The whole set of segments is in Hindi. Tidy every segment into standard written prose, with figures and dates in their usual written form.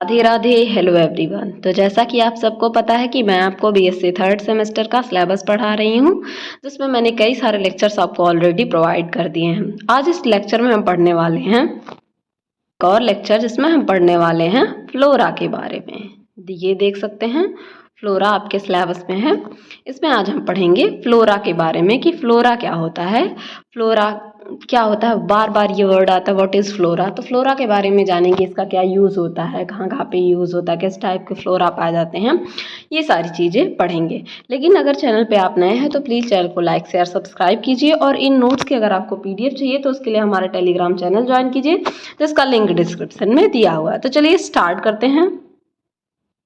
राधे राधे। Hello everyone. तो जैसा कि आप सबको पता है कि मैं आपको बीएससी थर्ड सेमेस्टर का सिलेबस पढ़ा रही हूँ, जिसमें मैंने कई सारे लेक्चर्स आपको ऑलरेडी प्रोवाइड कर दिए हैं। आज इस लेक्चर में हम पढ़ने वाले हैं एक और लेक्चर, जिसमें हम पढ़ने वाले हैं फ्लोरा के बारे में। ये देख सकते हैं, फ्लोरा आपके सिलेबस में है। इसमें आज हम पढ़ेंगे फ्लोरा के बारे में कि फ्लोरा क्या होता है, फ्लोरा क्या होता है। बार बार ये वर्ड आता है, व्हाट इज़ फ्लोरा। तो फ्लोरा के बारे में जानेंगे, इसका क्या यूज़ होता है, कहाँ कहाँ पे यूज़ होता है, किस टाइप के फ्लोरा पाए जाते हैं, ये सारी चीज़ें पढ़ेंगे। लेकिन अगर चैनल पे आप नए हैं तो प्लीज़ चैनल को लाइक शेयर सब्सक्राइब कीजिए, और इन नोट्स की अगर आपको पीडीएफ चाहिए तो उसके लिए हमारा टेलीग्राम चैनल ज्वाइन कीजिए, जिसका लिंक डिस्क्रिप्शन में दिया हुआ है। तो चलिए स्टार्ट करते हैं।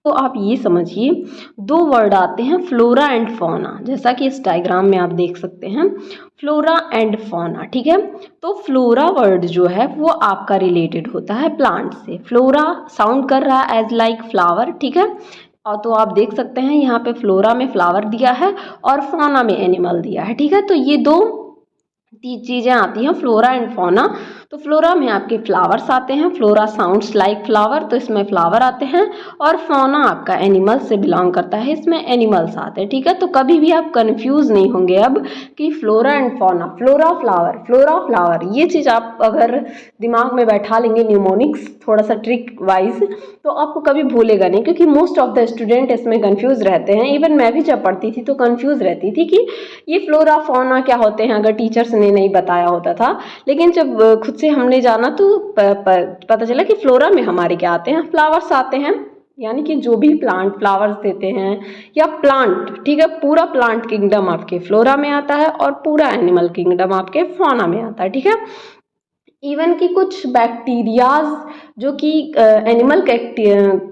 तो आप ये समझिए, दो वर्ड आते हैं फ्लोरा एंड फौना, जैसा कि इस डायग्राम में आप देख सकते हैं, फ्लोरा एंड फौना। ठीक है, तो फ्लोरा वर्ड जो है वो आपका रिलेटेड होता है प्लांट से। फ्लोरा साउंड कर रहा है एज लाइक फ्लावर। ठीक है, और तो आप देख सकते हैं यहाँ पे फ्लोरा में फ्लावर दिया है और फौना में एनिमल दिया है। ठीक है, तो ये दो चीज़ें आती हैं फ्लोरा एंड फौना। तो फ्लोरा में आपके फ्लावर्स आते हैं, फ्लोरा साउंड्स लाइक फ्लावर, तो इसमें फ्लावर आते हैं, और फौना आपका एनिमल्स से बिलोंग करता है, इसमें एनिमल्स आते हैं। ठीक है, तो कभी भी आप कंफ्यूज नहीं होंगे अब कि flora and fauna, flora flower, ये चीज़ आप अगर दिमाग में बैठा लेंगे न्यूमोनिक्स थोड़ा सा ट्रिक वाइज, तो आपको कभी भूलेगा नहीं, क्योंकि मोस्ट ऑफ द स्टूडेंट इसमें कंफ्यूज रहते हैं। इवन मैं भी जब पढ़ती थी तो कंफ्यूज रहती थी कि ये फ्लोरा फौना क्या होते हैं, अगर टीचर्स ने नहीं बताया होता था। लेकिन जब खुद से हमने जाना तो पता चला कि फ्लोरा में हमारे क्या आते हैं, फ्लावर्स आते हैं, यानी कि जो भी प्लांट फ्लावर्स देते हैं या प्लांट। ठीक है, पूरा प्लांट किंगडम आपके फ्लोरा में आता है और पूरा एनिमल किंगडम आपके फौना में आता है। ठीक है, इवन कि कुछ बैक्टीरियाज जो कि एनिमल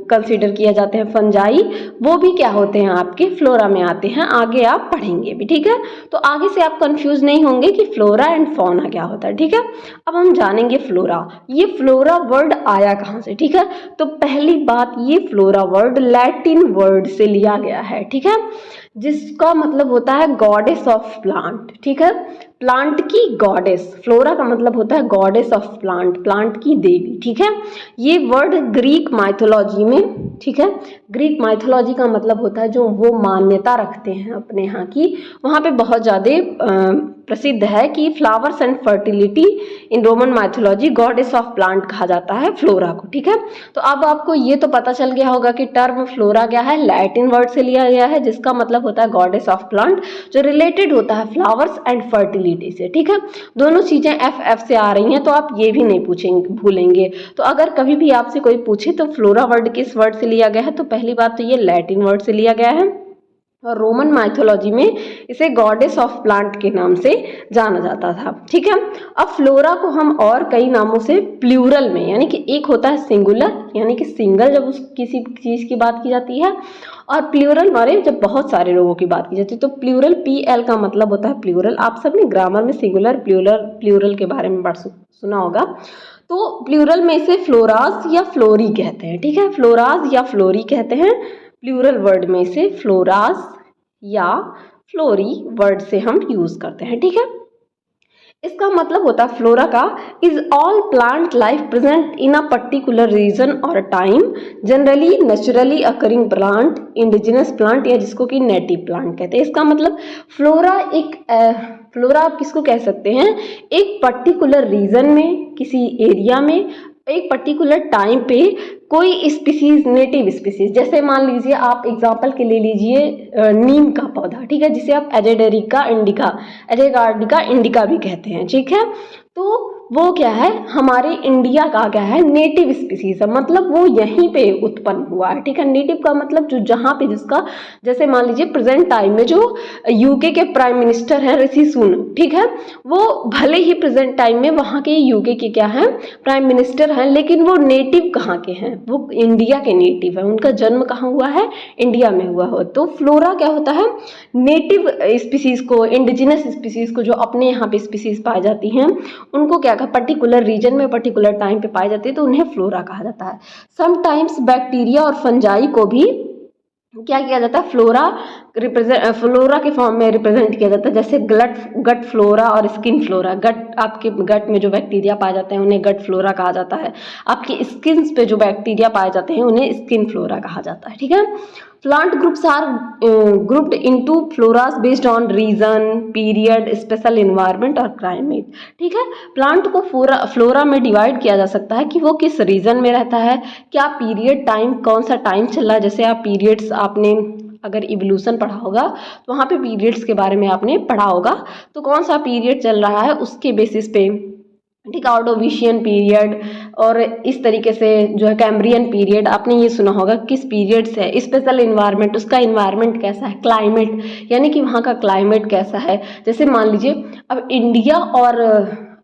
कंसिडर किया जाते हैं, फंजाई, वो भी क्या होते हैं आपके फ्लोरा में आते हैं। आगे आप पढ़ेंगे भी। ठीक है, तो आगे से आप कंफ्यूज नहीं होंगे कि फ्लोरा एंड फौना क्या होता है। ठीक है, अब हम जानेंगे फ्लोरा। ये फ्लोरा वर्ड आया कहाँ से। ठीक है, तो पहली बात, ये फ्लोरा वर्ड लैटिन वर्ड से लिया गया है। ठीक है, जिसका मतलब होता है गॉडेस ऑफ प्लांट। ठीक है, प्लांट की गॉडेस, फ्लोरा का मतलब होता है गॉडेस ऑफ प्लांट, प्लांट की देवी। ठीक है, ये वर्ड ग्रीक माइथोलॉजी में, ठीक है, ग्रीक माइथोलॉजी का मतलब होता है जो वो मान्यता रखते हैं अपने यहाँ की, वहाँ पे बहुत ज़्यादा प्रसिद्ध है कि flowers and fertility in Roman mythology goddess of plant कहा जाता है फ्लोरा को। ठीक है, तो अब आपको ये तो पता चल गया होगा कि टर्म फ्लोरा क्या है, लैटिन वर्ड से लिया गया है, जिसका मतलब होता है गॉडेस ऑफ प्लांट, जो रिलेटेड होता है फ्लावर्स एंड फर्टिलिटी से। ठीक है, दोनों चीजें एफ से आ रही हैं, तो आप ये भी नहीं पूछेंगे भूलेंगे। तो अगर कभी भी आपसे कोई पूछे तो फ्लोरा वर्ड किस वर्ड से लिया गया है, तो पहली बात तो ये लैटिन वर्ड से लिया गया है, और रोमन माइथोलॉजी में इसे गॉडेस ऑफ प्लांट के नाम से जाना जाता था। ठीक है, अब फ्लोरा को हम और कई नामों से प्लूरल में, यानी कि एक होता है सिंगुलर, यानी कि सिंगल जब उस किसी चीज़ की बात की जाती है, और प्लूरल वाले जब बहुत सारे लोगों की बात की जाती है। तो प्लूरल, PL का मतलब होता है प्लूरल। आप सब ने ग्रामर में सिंगुलर प्लूरल के बारे में सुना होगा। तो प्लूरल में इसे फ्लोरास या फ्लोरी कहते हैं। ठीक है, फ्लोरास या फ्लोरी कहते हैं। प्लूरल वर्ड में से फ्लोरास या फ्लोरी वर्ड से हम यूज करते हैं। ठीक है, इसका मतलब होता है फ्लोरा का is all plant life present in a particular region और time, generally naturally occurring plant, indigenous plant, या जिसको कि नेटिव प्लांट कहते हैं। इसका मतलब फ्लोरा फ्लोरा आप किसको कह सकते हैं, एक पर्टिकुलर रीजन में, किसी एरिया में, एक पर्टिकुलर टाइम पे कोई स्पीसीज, नेटिव स्पीसीज, जैसे मान लीजिए आप एग्जांपल के ले लीजिए नीम का पौधा। ठीक है, जिसे आप एजेडेरिका इंडिका भी कहते हैं। ठीक है, तो वो क्या है, हमारे इंडिया का क्या है, नेटिव स्पीसीज है, मतलब वो यहीं पे उत्पन्न हुआ है। ठीक है, नेटिव का मतलब जो जहाँ पे जिसका, जैसे मान लीजिए प्रेजेंट टाइम में जो यूके के प्राइम मिनिस्टर हैं ऋषि सुनक, ठीक है, वो भले ही प्रेजेंट टाइम में वहाँ के यूके के क्या हैं, प्राइम मिनिस्टर हैं, लेकिन वो नेटिव कहाँ के हैं, वो इंडिया के नेटिव है। उनका जन्म कहाँ हुआ है, इंडिया में हुआ हो। तो फ्लोरा क्या होता है, नेटिव स्पीसीज को, इंडिजिनस स्पीसीज को, जो अपने यहाँ पे स्पीसीज पाई जाती हैं, उनको क्या कहा, पर्टिकुलर रीजन में पर्टिकुलर टाइम पे पाई जाती है, तो उन्हें फ्लोरा कहा जाता है। समटाइम्स बैक्टीरिया और फंजाई को भी क्या किया जाता है, फ्लोरा रिप्रेजेंट फ्लोरा के फॉर्म में रिप्रेजेंट किया जाता है, जैसे गट फ्लोरा और स्किन फ्लोरा। गट, आपके गट में जो बैक्टीरिया पाए जाते हैं उन्हें गट फ्लोरा कहा जाता है। आपकी स्किन पे जो बैक्टीरिया पाए जाते हैं उन्हें स्किन फ्लोरा कहा जाता है, ठीक है। Plant groups are grouped into floras based on region, period, special environment और क्लाइमेट, ठीक है। प्लांट को फ्लोरा में डिवाइड किया जा सकता है कि वो किस रीजन में रहता है, क्या पीरियड, टाइम, कौन सा टाइम चल रहा है। जैसे आप पीरियड्स, आपने अगर इवोल्यूशन पढ़ा होगा तो वहाँ पे पीरियड्स के बारे में आपने पढ़ा होगा, तो कौन सा पीरियड चल रहा है उसके बेसिस पे, ठीक है। ऑर्डोविशियन पीरियड और इस तरीके से जो है कैम्ब्रियन पीरियड, आपने ये सुना होगा किस पीरियड से है। स्पेशल इन्वायरमेंट, उसका इन्वायरमेंट कैसा है, क्लाइमेट यानी कि वहाँ का क्लाइमेट कैसा है। जैसे मान लीजिए अब इंडिया और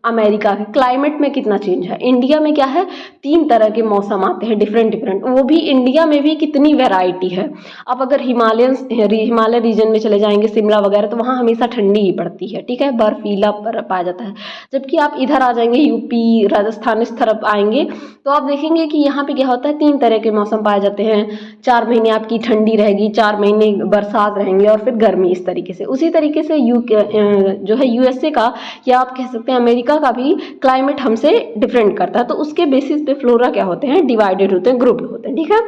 अमेरिका के क्लाइमेट में कितना चेंज है। इंडिया में क्या है, 3 तरह के मौसम आते हैं डिफरेंट डिफरेंट, वो भी इंडिया में भी कितनी वैरायटी है। आप अगर हिमालय रीजन में चले जाएंगे, शिमला वगैरह, तो वहाँ हमेशा ठंडी ही पड़ती है, ठीक है, बर्फीला पाया जाता है। जबकि आप इधर आ जाएंगे यूपी, राजस्थान, इस तरफ आएंगे तो आप देखेंगे कि यहाँ पे क्या होता है, 3 तरह के मौसम पाए जाते हैं। 4 महीने आपकी ठंडी रहेगी, 4 महीने बरसात रहेंगे और फिर गर्मी, इस तरीके से। उसी तरीके से जो है यूएसए का, या आप कह सकते हैं अमेरिका का भी क्लाइमेट हमसे डिफरेंट करता है। तो उसके बेसिस पे फ्लोरा क्या होते हैं, डिवाइडेड होते हैं, ग्रुप्ड होते हैं, ठीक है।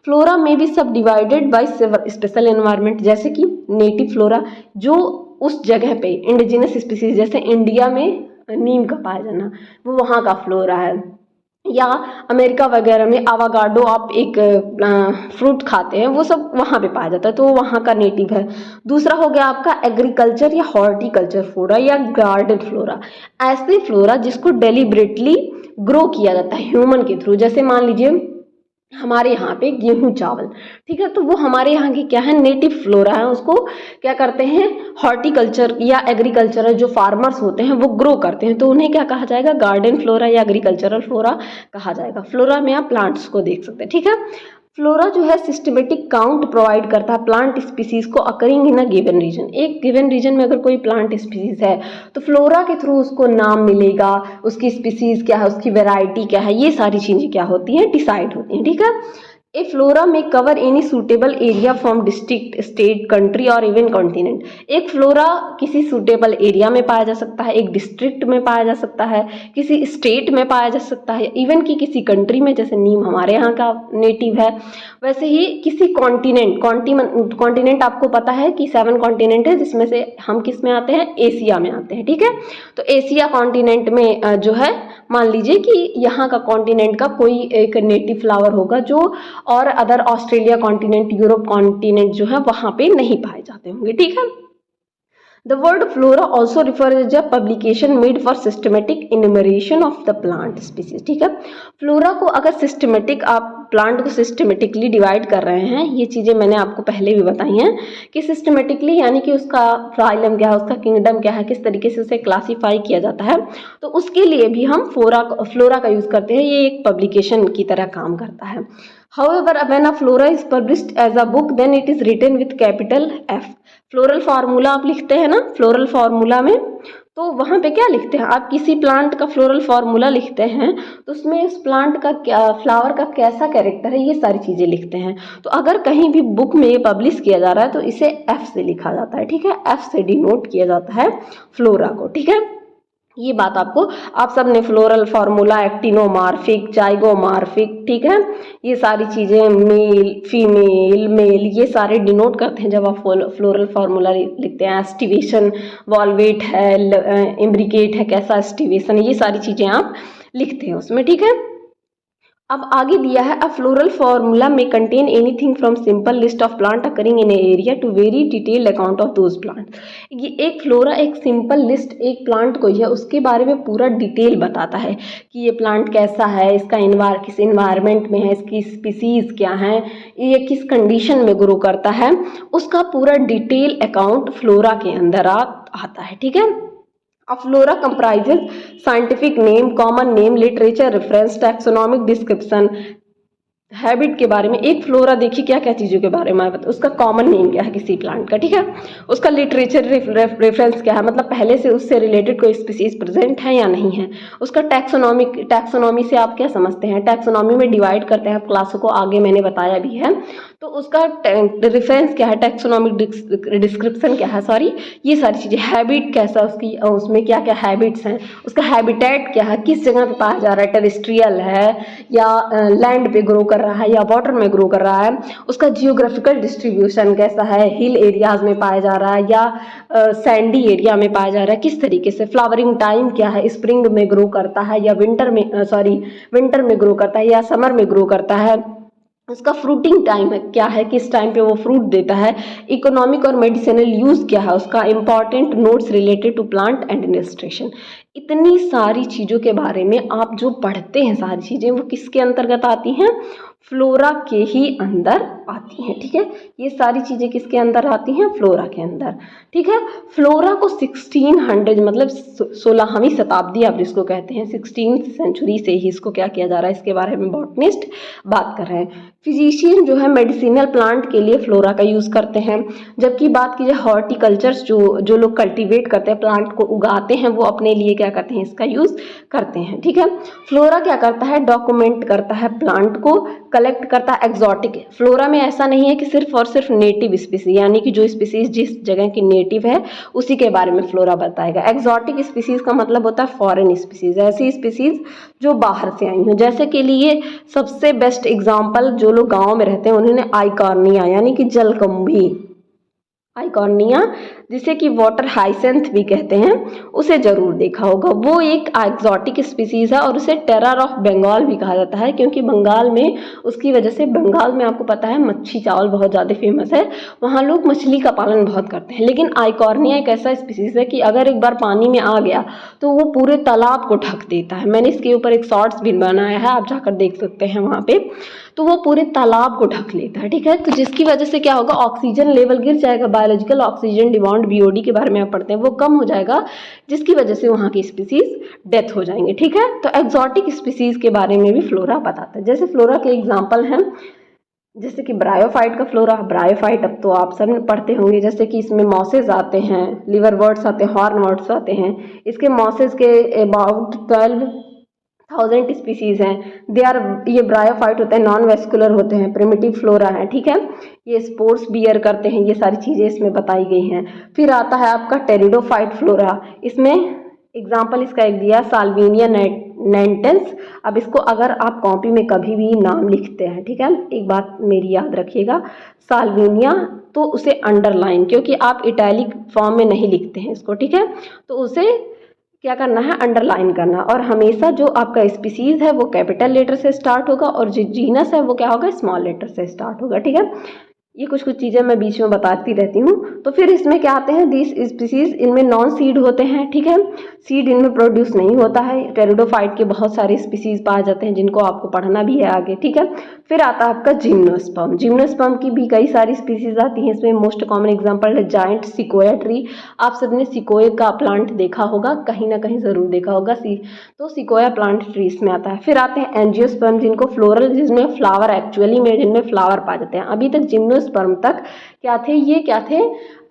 फ्लोरा में भी सब डिवाइडेड बाय स्पेशल एनवायरनमेंट, जैसे कि नेटिव फ्लोरा, जो उस जगह पे इंडिजिनस स्पीसीज, जैसे इंडिया में नीम का पाया जाना, वो वहाँ का फ्लोरा है। या अमेरिका वगैरह में आवागाडो, आप एक फ्रूट खाते हैं, वो सब वहाँ पे पाया जाता है, तो वो वहाँ का नेटिव है। दूसरा हो गया आपका एग्रीकल्चर या हॉर्टिकल्चर फ्लोरा या गार्डन फ्लोरा, ऐसे फ्लोरा जिसको डेलिबरेटली ग्रो किया जाता है ह्यूमन के थ्रू। जैसे मान लीजिए हमारे यहाँ पे गेहूं चावल, ठीक है, तो वो हमारे यहाँ की क्या है, नेटिव फ्लोरा है। उसको क्या करते हैं, हॉर्टिकल्चर या एग्रीकल्चरल जो फार्मर्स होते हैं वो ग्रो करते हैं, तो उन्हें क्या कहा जाएगा, गार्डन फ्लोरा या एग्रीकल्चरल फ्लोरा कहा जाएगा। फ्लोरा में आप प्लांट्स को देख सकते हैं, ठीक है। फ्लोरा जो है सिस्टमेटिक काउंट प्रोवाइड करता है प्लांट स्पीसीज को occurring in a given region. एक गिवन रीजन में अगर कोई प्लांट स्पीसीज है तो फ्लोरा के थ्रू उसको नाम मिलेगा, उसकी स्पीसीज क्या है, उसकी वैरायटी क्या है, ये सारी चीजें क्या होती हैं, डिसाइड होती हैं, ठीक है। ए फ्लोरा में cover any suitable area from district, state, country और इवन कॉन्टिनेंट। एक फ्लोरा किसी सूटेबल एरिया में पाया जा सकता है, एक डिस्ट्रिक्ट में पाया जा सकता है, किसी स्टेट में पाया जा सकता है, इवन कि किसी कंट्री में, जैसे नीम हमारे यहाँ का नेटिव है। वैसे ही किसी कॉन्टिनेंट आपको पता है कि 7 कॉन्टिनेंट है, जिसमें से हम किस में आते हैं, एशिया में आते हैं, ठीक है। तो एशिया कॉन्टिनेंट में जो है, मान लीजिए कि यहाँ का कॉन्टिनेंट का कोई एक नेटिव फ्लावर होगा जो, और other Australia continent, Europe continent जो है वहाँ पे नहीं पाए जाते होंगे, ठीक है। The word flora also refers a publication made for systematic enumeration of the plant species, ठीक है। फ्लोरा को अगर सिस्टमेटिक, आप प्लांट को सिस्टमेटिकली डिवाइड कर रहे हैं, ये चीज़ें मैंने आपको पहले भी बताई हैं कि सिस्टमेटिकली यानी कि उसका फाइलम क्या है, उसका किंगडम क्या है, किस तरीके से उसे क्लासीफाई किया जाता है, तो उसके लिए भी हम फ्लोरा का यूज़ करते हैं। ये एक पब्लिकेशन की तरह काम करता है। However, when a flora is published as a book, then it is written with capital F. Floral formula आप लिखते हैं ना, फ्लोरल फार्मूला में, तो वहाँ पे क्या लिखते हैं आप, किसी प्लांट का फ्लोरल फार्मूला लिखते हैं तो उसमें उस प्लांट का क्या, फ्लावर का कैसा कैरेक्टर है, ये सारी चीज़ें लिखते हैं। तो अगर कहीं भी बुक में ये पब्लिश किया जा रहा है तो इसे F से लिखा जाता है, ठीक है, F से डिनोट किया जाता है फ्लोरा को, ठीक है। ये बात आपको, आप सब ने फ्लोरल फार्मूला, एक्टिनोमार्फिक, जाइगोमार्फिक, ठीक है, ये सारी चीज़ें, मेल, फीमेल, मेल, ये सारे डिनोट करते हैं जब आप फ्लोरल फार्मूला लिखते हैं। एस्टिवेशन, वॉल्वेट है, इम्ब्रिकेट है, कैसा एस्टिवेशन है, ये सारी चीज़ें आप लिखते हैं उसमें, ठीक है। अब आगे दिया है, अ फ्लोरल फार्मूला में contain anything from simple list of plant occurring in area to very detailed account of those plant. ये एक फ्लोरा एक सिंपल लिस्ट, एक प्लांट को है उसके बारे में पूरा डिटेल बताता है कि ये प्लांट कैसा है, इसका किस इन्वायरमेंट में है, इसकी स्पीसीज क्या है, ये किस कंडीशन में ग्रो करता है, उसका पूरा डिटेल अकाउंट फ्लोरा के अंदर आता है, ठीक है। A flora comprises scientific name, common name, literature reference, taxonomic description, habit के बारे में, एक फ्लोरा देखिए क्या क्या चीज़ों के बारे में बताओ, उसका कॉमन नेम क्या है किसी प्लांट का, ठीक है, उसका लिटरेचर रेफरेंस क्या है, मतलब पहले से उससे रिलेटेड कोई स्पीसीज प्रेजेंट है या नहीं है, उसका टैक्सोनॉमी से आप क्या समझते हैं, टैक्सोनॉमी में डिवाइड करते हैं आप क्लासों को, आगे मैंने बताया भी है, तो उसका रेफरेंस क्या है, टैक्सोनॉमिक डिस्क्रिप्शन क्या है, सॉरी, ये सारी चीज़ें, हैबिट कैसा उसकी, उसमें क्या क्या हैबिट्स हैं, उसका हैबिटेट क्या है, किस जगह पे पाया जा रहा है, टेरेस्ट्रियल है या लैंड पे ग्रो कर रहा है या वाटर में ग्रो कर रहा है, उसका जियोग्राफिकल डिस्ट्रीब्यूशन कैसा है, हिल एरियाज में पाया जा रहा है या सैंडी एरिया में पाया जा रहा है, किस तरीके से, फ्लावरिंग टाइम क्या है, स्प्रिंग में ग्रो करता है या विंटर में ग्रो करता है या समर में ग्रो करता है, उसका फ्रूटिंग टाइम है क्या है, किस टाइम पे वो फ्रूट देता है, इकोनॉमिक और मेडिसिनल यूज़ क्या है उसका, important notes related to plant administration, इतनी सारी चीज़ों के बारे में आप जो पढ़ते हैं सारी चीज़ें वो किसके अंतर्गत आती हैं, फ्लोरा के ही अंदर आती हैं, ठीक है, ये सारी चीज़ें किसके अंदर आती हैं, फ्लोरा के अंदर, ठीक है। फ्लोरा को 1600 मतलब 16वीं शताब्दी आप जिसको कहते हैं 16th सेंचुरी से ही इसको क्या किया जा रहा है, इसके बारे में बॉटनिस्ट बात कर रहे हैं। फिजिशियन जो है मेडिसिनल प्लांट के लिए फ्लोरा का यूज़ करते हैं, जबकि बात की जाए हॉर्टिकल्चर्स जो लोग कल्टीवेट करते हैं प्लांट को उगाते हैं वो अपने लिए क्या करते हैं, इसका यूज़ करते हैं, ठीक है। फ्लोरा क्या करता है, डॉक्यूमेंट करता है प्लांट को, कलेक्ट करता है एक्सोटिक, फ्लोरा में ऐसा नहीं है कि सिर्फ और सिर्फ नेटिव स्पीसीज, यानी कि जो स्पीसीज जिस जगह की नेटिव है उसी के बारे में फ्लोरा बताएगा। एक्सोटिक स्पीसीज का मतलब होता है फॉरेन स्पीसीज, ऐसी स्पीसीज जो बाहर से आई हैं, जैसे के लिए सबसे बेस्ट एग्जाम्पल जो लोग गाँव में रहते हैं उन्होंने आइकॉर्निया यानी कि जलकुंभी, आइकॉर्निया जिसे कि वाटर हाइसेंथ भी कहते हैं, उसे जरूर देखा होगा, वो एक एक्सोटिक स्पीसीज है और उसे टेरर ऑफ बंगाल भी कहा जाता है, क्योंकि बंगाल में उसकी वजह से, बंगाल में आपको पता है मच्छी चावल बहुत ज़्यादा फेमस है, वहाँ लोग मछली का पालन बहुत करते हैं, लेकिन आइकॉर्निया एक ऐसा स्पीसीज है कि अगर एक बार पानी में आ गया तो वो पूरे तालाब को ढक देता है, मैंने इसके ऊपर एक शॉर्ट्स भी बनाया है, आप जाकर देख सकते हैं वहाँ पे, तो वो पूरे तालाब को ढक लेता है, ठीक है, तो जिसकी वजह से क्या होगा, ऑक्सीजन लेवल गिर जाएगा, बायोलॉजिकल ऑक्सीजन डिमांड बीओडी के बारे में आप पढ़ते हैं वो कम हो जाएगा, जिसकी वजह से वहाँ की स्पीसीज डेथ हो जाएंगे, ठीक है। तो एक्सोटिक स्पीसीज के बारे में भी फ्लोरा बताता है, जैसे फ्लोरा के एग्जाम्पल हैं, जैसे कि ब्रायोफाइट का फ्लोरा, ब्रायोफाइट अब तो आप सब पढ़ते होंगे, जैसे कि इसमें मॉसेज आते हैं, लिवरवर्ट्स आते हैं, हॉर्नवर्ट्स आते हैं, इसके मॉसेज के अबाउट 12,000 स्पीसीज हैं, दे आर, ये ब्रायोफाइट होते हैं, नॉन वेस्कुलर होते हैं, प्रिमिटिव फ्लोरा है, ठीक है, ये स्पोर्स बियर करते हैं, ये सारी चीज़ें इसमें बताई गई हैं। फिर आता है आपका टेरिडोफाइट फ्लोरा, इसमें एग्जाम्पल इसका एक दिया साल्विनिया नेंटेंस, अब इसको अगर आप कॉपी में कभी भी नाम लिखते हैं, ठीक है, एक बात मेरी याद रखिएगा, साल्विनिया तो उसे अंडरलाइन, क्योंकि आप इटैलिक फॉर्म में नहीं लिखते हैं इसको, ठीक है, तो उसे क्या करना है, अंडरलाइन करना, और हमेशा जो आपका स्पीसीज है वो कैपिटल लेटर से स्टार्ट होगा और जो जीनस है वो क्या होगा, स्मॉल लेटर से स्टार्ट होगा, ठीक है। ये कुछ चीज़ें मैं बीच में बताती रहती हूँ। तो फिर इसमें क्या आते हैं, दिस स्पीसीज, इनमें नॉन सीड होते हैं, ठीक है, सीड इनमें प्रोड्यूस नहीं होता है। टेरिडोफाइट के बहुत सारे स्पीसीज पाए जाते हैं जिनको आपको पढ़ना भी है आगे, ठीक है। फिर आता है आपका जिम्नोस्पर्म, जिम्नोस्पर्म की भी कई सारी स्पीसीज आती हैं, इसमें मोस्ट कॉमन एग्जाम्पल है जाइंट सिकोया ट्री, आप सबने सिकोया का प्लांट देखा होगा, कहीं ना कहीं ज़रूर देखा होगा, तो सिकोया प्लांट ट्री इसमें आता है। फिर आते हैं एंजियोस्पर्म, जिनको फ्लोरल, जिसमें फ्लावर एक्चुअली में, जिनमें फ्लावर पाए जाते हैं। अभी तक जिम्नोस्पर्म तक क्या थे, ये क्या थे,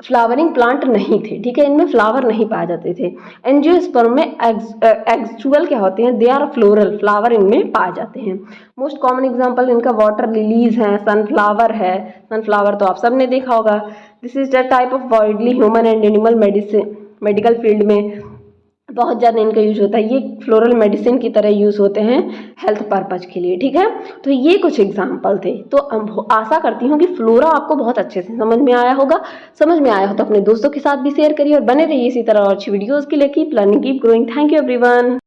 फ्लावरिंग प्लांट नहीं थे, ठीक है, इनमें फ्लावर नहीं पाए जाते थे। एंजियोस्पर्म में एक्चुअल क्या होते हैं, दे आर फ्लोरल, फ्लावर इनमें पाए जाते हैं। मोस्ट कॉमन एग्जांपल इनका वाटर लिलीज है, सनफ्लावर है, सनफ्लावर तो आप सब ने देखा होगा। This is the type of widely human and animal medical field में बहुत ज़्यादा इनका यूज होता है, ये फ्लोरल मेडिसिन की तरह यूज़ होते हैं हेल्थ पर्पज के लिए, ठीक है। तो ये कुछ एग्जाम्पल थे, तो आशा करती हूँ कि फ्लोरा आपको बहुत अच्छे से समझ में आया होगा। समझ में आया हो तो अपने दोस्तों के साथ भी शेयर करिए और बने रहिए इसी तरह और अच्छी वीडियोज़ के लिए। Keep learning, keep growing. Thank you everyone.